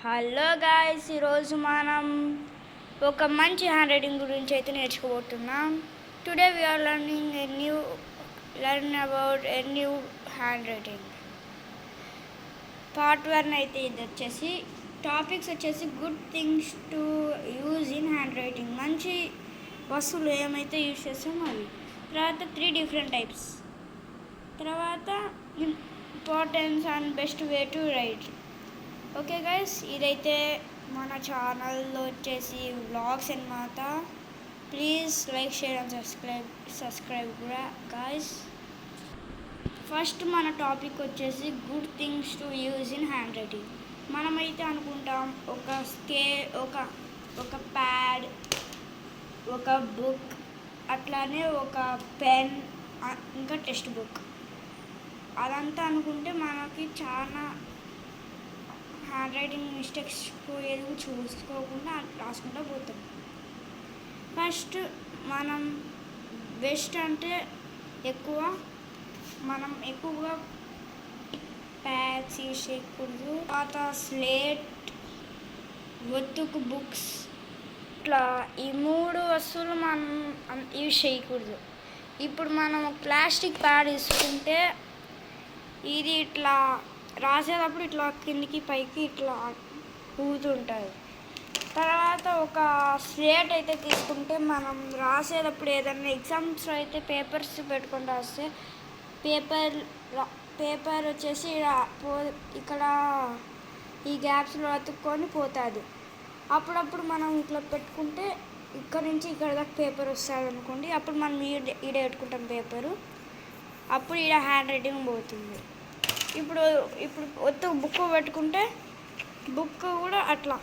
Hello guys, ఈరోజు మనం ఒక మంచి హ్యాండ్ రైటింగ్ గురించి అయితే నేర్చుకోబోతున్నాం. Today we are learn about a new handwriting. Part 1 అయితే ఇది వచ్చేసి టాపిక్స్ వచ్చేసి good things to use in handwriting. మంచి వస్తువులు ఏమైతే యూజ్ చేస్తామో అవి. తర్వాత 3 డిఫరెంట్ టైప్స్. తర్వాత importance and best way to write. Okay guys, ఇదైతే మన ఛానల్లో వచ్చేసి వ్లాగ్స్ అన్నమాట. Please like, share and subscribe కూడా గైస్. ఫస్ట్ మన టాపిక్ వచ్చేసి good things to use in hand writing. మనమైతే అనుకుంటాం ఒక ప్యాడ్, ఒక బుక్, అట్లానే ఒక పెన్, ఇంకా టెక్స్ట్ బుక్, అదంతా అనుకుంటే మనకి చాలా హ్యాండ్ రైటింగ్ మిస్టేక్స్ పోయేది చూసుకోకుండా రాసుకుంటూ పోతాం. ఫస్ట్ మనం బెస్ట్ అంటే మనం ఎక్కువగా ప్యాడ్స్ యూజ్ చేయకూడదు. తర్వాత స్లేట్, ఒత్తుకు బుక్స్, ఇట్లా ఈ 3 వస్తువులు మనం యూజ్ చేయకూడదు. ఇప్పుడు మనం ప్లాస్టిక్ ప్యాడ్ తీసుకుంటే ఇది ఇట్లా రాసేటప్పుడు ఇట్లా కిందికి పైకి ఇట్లా ఊగుతుంటుంది. తర్వాత ఒక స్లేట్ అయితే తీసుకుంటే మనం రాసేటప్పుడు ఏదైనా ఎగ్జామ్స్లో అయితే పేపర్స్ పెట్టుకొని రాస్తే పేపర్ వచ్చేసి ఇక్కడ ఈ గ్యాప్స్లో అతుక్కొని పోతుంది. అప్పుడప్పుడు మనం ఇట్లా పెట్టుకుంటే ఇక్కడ నుంచి ఇక్కడ దాకా పేపర్ వస్తుంది అనుకోండి. అప్పుడు మనం ఈడ పెట్టుకుంటాం పేపరు, అప్పుడు ఈడ హ్యాండ్ రైటింగ్ పోతుంది. ఇప్పుడు ఒత్తు బుక్ పెట్టుకుంటే బుక్ కూడా అట్లా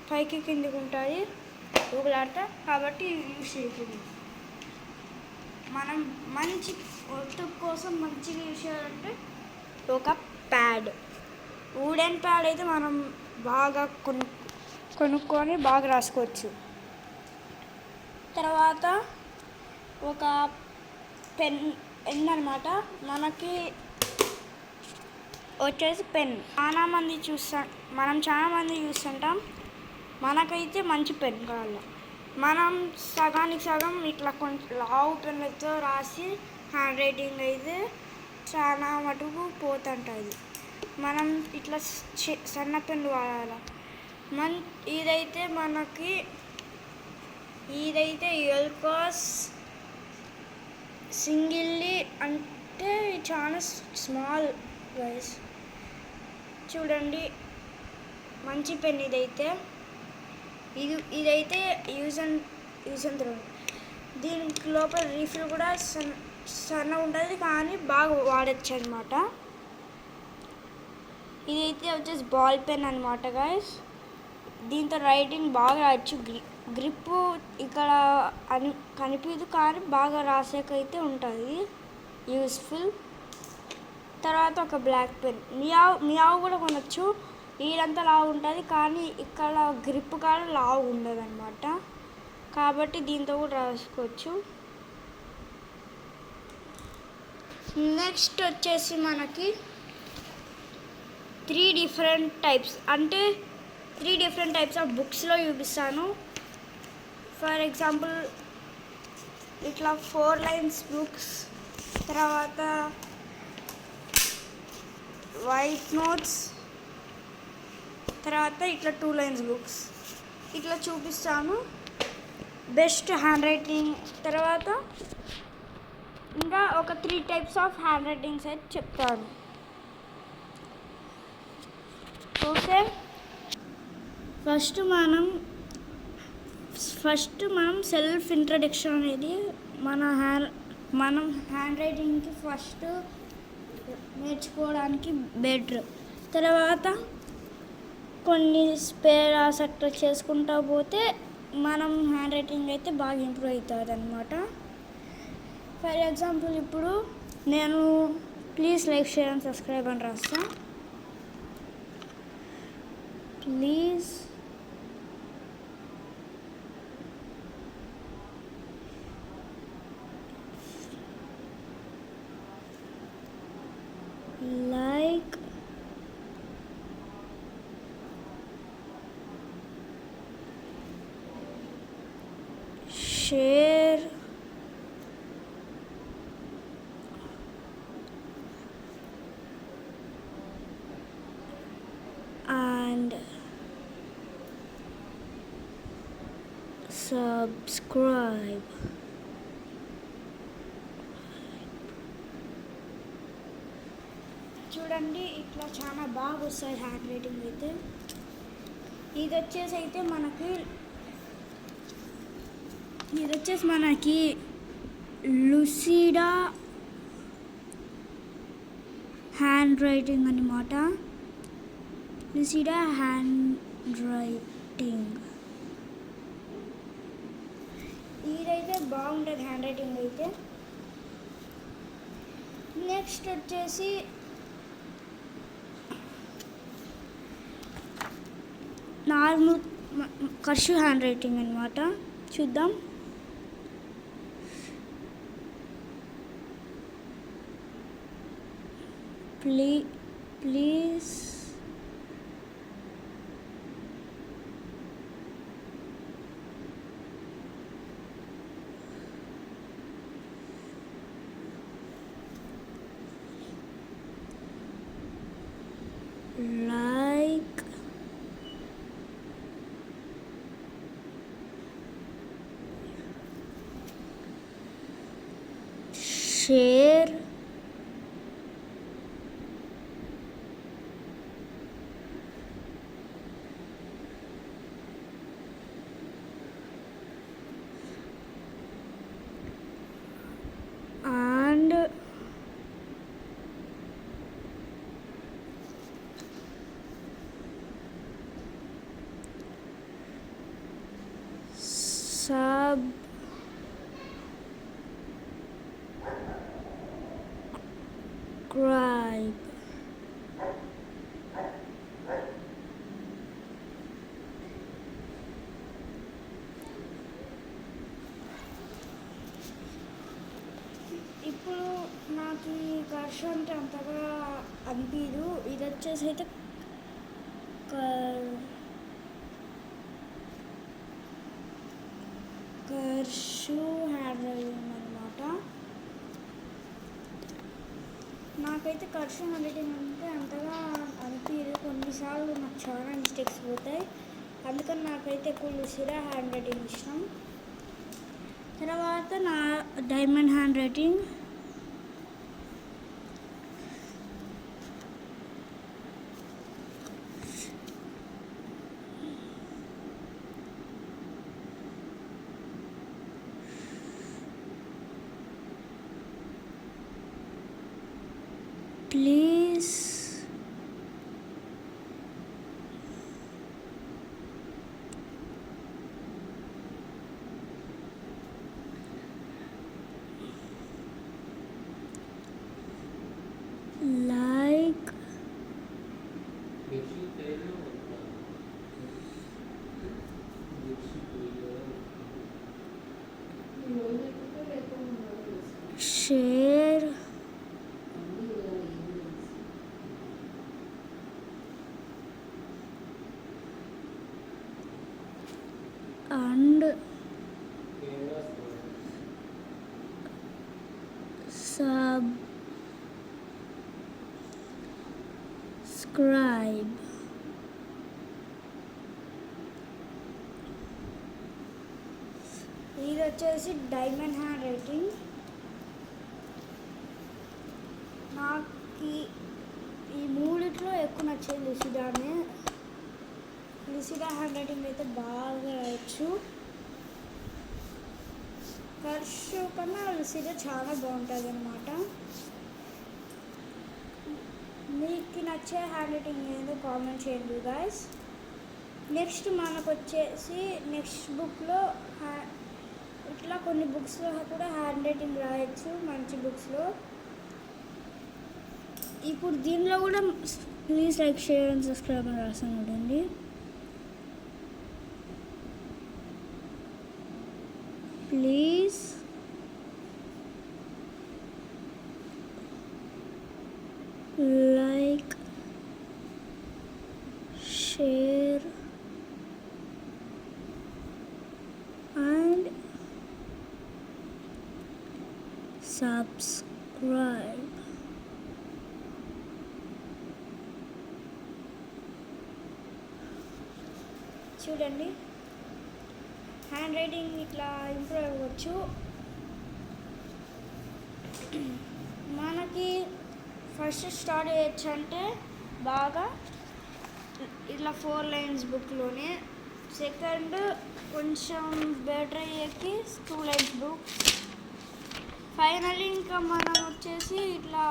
పైకి కిందికి ఉంటుంది, ఊగులాడతా. కాబట్టి యూజ్ చేయకూడదు. మనం మంచి ఒత్తు కోసం మంచిగా యూజ్ చేయాలంటే ఒక ప్యాడ్, వుడెన్ ప్యాడ్ అయితే మనం బాగా కొనుక్కొని బాగా రాసుకోవచ్చు. తర్వాత ఒక పెన్ అన్నమాట. మనకి వచ్చేసి పెన్ మనం చాలా మంది చూస్తుంటాం. మనకైతే మంచి పెన్ కావాలి. మనం సగానికి సగం ఇట్లా కొంచెం లావు పెన్నుతో రాసి హ్యాండ్ రైటింగ్ అయితే చాలా మటుకు పోతుంటుంది. మనం ఇట్లా సన్న పెన్ను వాడాలి. ఇదైతే ఎల్కాస్ సింగిల్లీ అంటే చాలా స్మాల్ వైస్. చూడండి, మంచి పెన్ ఇదైతే యూజ్ అండ్ త్రో. దీనికి లోపల రీఫిల్ కూడా సన్న ఉంటుంది, కానీ బాగా వాడచ్చు అనమాట. ఇదైతే వచ్చేసి బాల్ పెన్ అనమాట గాయస్. దీంతో రైటింగ్ బాగా రాయచ్చు. గ్రిప్ ఇక్కడ కనిపించదు, కానీ బాగా రాసేకైతే ఉంటుంది, యూస్ఫుల్. తర్వాత ఒక బ్లాక్ పెన్, మియావ్ కూడా కొనవచ్చు. వీళ్ళంతా లావు ఉంటుంది, కానీ ఇక్కడ గ్రిప్ కాడ లావు ఉండదు అనమాట. కాబట్టి దీంతో కూడా రాసుకోవచ్చు. నెక్స్ట్ వచ్చేసి మనకి 3 డిఫరెంట్ టైప్స్ ఆఫ్ బుక్స్లో చూపిస్తాను. ఫర్ ఎగ్జాంపుల్ ఇట్లా 4 లైన్స్ బుక్స్, తర్వాత వైట్ నోట్స్, తర్వాత ఇట్లా 2 లైన్స్ బుక్స్ ఇట్లా చూపిస్తాను. బెస్ట్ హ్యాండ్ రైటింగ్, తర్వాత ఇంకా ఒక 3 టైప్స్ ఆఫ్ హ్యాండ్ రైటింగ్స్ అయితే చెప్తాను. ఓకే, ఫస్ట్ మనం సెల్ఫ్ ఇంట్రడక్షన్ అనేది మనం హ్యాండ్ రైటింగ్కి ఫస్ట్ నేర్చుకోవడానికి బెటర్. తర్వాత కొన్ని స్పేరాస్ అట్లా చేసుకుంటా పోతే మనం హ్యాండ్ రైటింగ్ అయితే బాగా ఇంప్రూవ్ అవుతుంది అనమాట. ఫర్ ఎగ్జాంపుల్ ఇప్పుడు నేను please like, share and subscribe అని రాస్తా. Please like, share and subscribe. చూడండి ఇట్లా చాలా బాగా వస్తుంది హ్యాండ్ రైటింగ్ అయితే. ఇది వచ్చేసి మనకి లుసిడా హ్యాండ్ రైటింగ్ అన్నమాట. లుసిడా హ్యాండ్ రైటింగ్ ఇదైతే బాగుంటుంది హ్యాండ్ రైటింగ్ అయితే. నెక్స్ట్ వచ్చేసి నార్మల్ కర్షు హ్యాండ్ రైటింగ్ అన్నమాట. చూద్దాం. Please like, share and subscribe. ఇప్పుడు నాకు ఈ కర్ష అంటే అంతగా అనిపించదు. ఇది వచ్చేసి అయితే కర్షు హ్యాండ్ రైటింగ్ అనమాట. నాకైతే కర్షు హ్యాండ్ రైటింగ్ అంటే అంతగా అనిపించదు. కొన్నిసార్లు నాకు చాలా మిస్టేక్స్ పోతాయి. అందుకని నాకైతే ఎక్కువ లుసిడా హ్యాండ్ రైటింగ్ ఇష్టం. తర్వాత నా diamond hand writing. Please like, share and subscribe. ఇది వచ్చేసి డైమండ్ హ్యాండ్ రైటింగ్. నాకు ఈ మూడిట్లో ఎక్కువ నచ్చేది లుసిడానే. లుసిడా హ్యాండ్ రైటింగ్ అయితే బాగా రాయొచ్చు. కర్షు కన్నా లుసిడా చాలా బాగుంటుంది అన్నమాట. మీకు నచ్చే హ్యాండ్ రైటింగ్ ఏదో కామెంట్ చేయండి గాయస్. నెక్స్ట్ మనకు వచ్చేసి నెక్స్ట్ బుక్లో ఇట్లా కొన్ని బుక్స్లో కూడా హ్యాండ్ రైటింగ్ రాయొచ్చు, మంచి బుక్స్లో. ఇప్పుడు దీనిలో కూడా please like, share and subscribe అని రాసాను చూడండి. Please like, share. share. share. subscribe. చూడండి, హ్యాండ్ రైటింగ్ ఇట్లా ఇంప్రూవ్ అవ్వచ్చు. మనకి ఫస్ట్ స్టార్ట్ చేయొచ్చు అంటే బాగా ఇట్లా 4 లైన్స్ బుక్లోనే. సెకండ్ కొంచెం బెటర్ అయ్యేకి 2 లైన్స్ బుక్. ఫైనల్లీ ఇంకా మనం వచ్చేసి ఇట్లా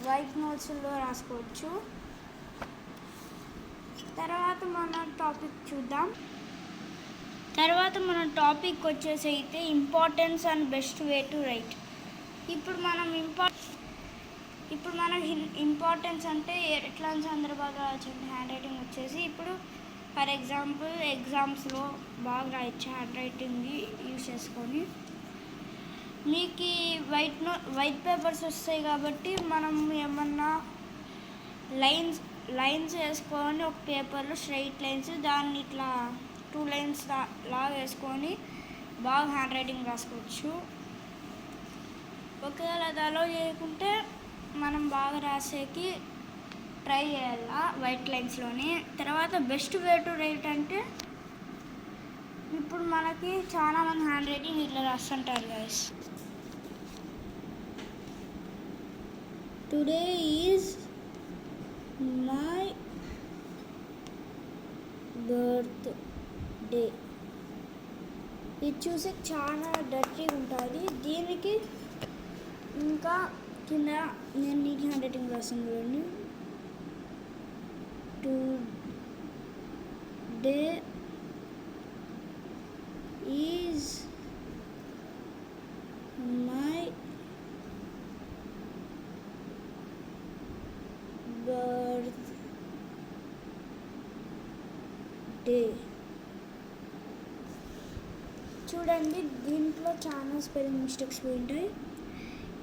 వైట్ నోట్స్లో రాసుకోవచ్చు. తర్వాత మన టాపిక్ వచ్చేసి అయితే importance and best way to right. ఇప్పుడు మనం ఇంపార్టెన్స్ అంటే ఎట్లాంటి సందర్భాలు రాయొచ్చంటే హ్యాండ్ రైటింగ్ వచ్చేసి ఇప్పుడు ఫర్ ఎగ్జాంపుల్ ఎగ్జామ్స్లో బాగా రాయొచ్చు హ్యాండ్ రైటింగ్ యూజ్ చేసుకొని. మీకు ఈ వైట్ పేపర్స్ వస్తాయి కాబట్టి మనం ఏమన్నా లైన్స్ వేసుకొని ఒక పేపర్లో స్ట్రైట్ లైన్స్ దాన్ని ఇట్లా 2 లైన్స్ లాగా వేసుకొని బాగా హ్యాండ్ రైటింగ్ రాసుకోవచ్చు. ఒకవేళ అది అలో చేయకుంటే మనం బాగా రాసేకి ట్రై చేయాలా వైట్ లైన్స్లోనే. తర్వాత బెస్ట్ వే టు రైట్ అంటే ఇప్పుడు మనకి చాలామంది హ్యాండ్ రైటింగ్ ఇట్లా రాస్తుంటారు guys. Today is my birthday. ఇది చూసి చాలా డర్టీగా ఉంటుంది. దీనికి ఇంకా కింద నేను నీట్ హ్యాండ్ రైటింగ్ రాస్తాను చూడండి. Today is my birthday. చూడండి, దీంట్లో చాలా స్పెల్లింగ్ మిస్టేక్స్ పోయింటాయి.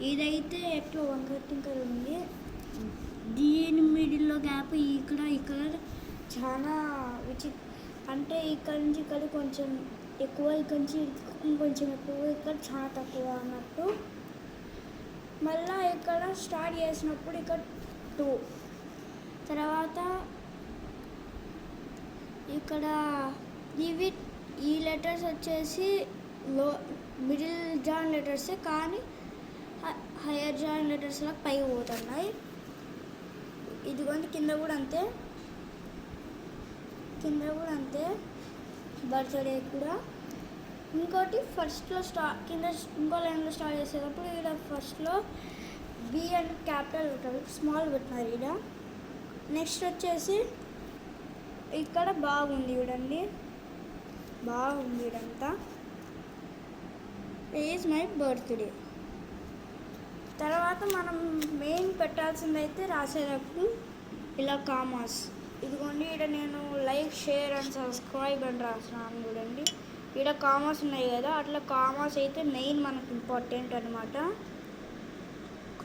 ఇదైతే ఎట్లా వంకర టింకర్ ఉంది. దీని మిడిల్లో గ్యాప్ ఇక్కడ చాలా అంటే ఇక్కడ నుంచి ఇక్కడ కొంచెం ఎక్కువ, ఇక్కడ నుంచి ఇంకొంచెం ఎక్కువ, ఇక్కడ చాలా తక్కువ అన్నట్టు. మళ్ళీ ఇక్కడ స్టార్ట్ చేసినప్పుడు ఇక్కడ 2, తర్వాత ఇక్కడ ఈ లెటర్స్ వచ్చేసి మిడిల్ జాయిన్ లెటర్సే కానీ హయ్యర్ జాయిన్ లెటర్స్లో పైకి పోతున్నాయి. ఇదిగోండి, కింద కూడా అంతే బర్త్డే కూడా. ఇంకోటి ఫస్ట్లో కింద ఇంకో లైన్లో స్టార్ట్ చేసేటప్పుడు ఇక్కడ ఫస్ట్లో బి అండ్ క్యాపిటల్ ఉంటుంది, స్మాల్ పెట్టినారు ఇక్కడ. నెక్స్ట్ వచ్చేసి ఇక్కడ బాగుంది చూడండి, బాగుంది ఇదంతా. Is my birthday. తర్వాత మనం మెయిన్ పెట్టాల్సిందైతే రాసేటప్పుడు ఇలా కామాస్. ఇదిగోండి, ఇక్కడ నేను లైక్, షేర్ అండ్ సబ్స్క్రైబ్ అని రాసినాను చూడండి. ఇక్కడ కామాస్ ఉన్నాయి కదా, అట్లా కామాస్ అయితే మెయిన్ మనకు ఇంపార్టెంట్ అనమాట.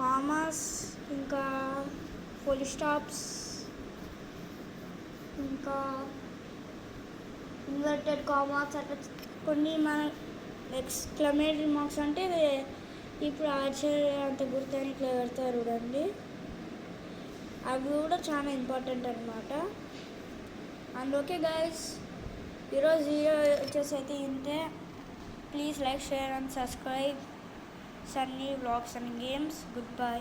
కామాస్, ఇంకా ఫుల్ స్టాప్స్, ఇంకా ఇన్వర్టెడ్ కామాస్, అట్లా కొన్ని మన ఎక్స్క్లమేటరీ మార్క్స్ అంటే ఇప్పుడు ఆశ్చర్య అంత గుర్తని ఇట్లా పెడతారు చూడండి, అవి కూడా చాలా ఇంపార్టెంట్ అనమాట. అండ్ ఓకే గైస్, ఈరోజు వీడియో వచ్చేసి అయితే ఇంతే. Please like, share and subscribe Sunny vlogs and games. Good bye.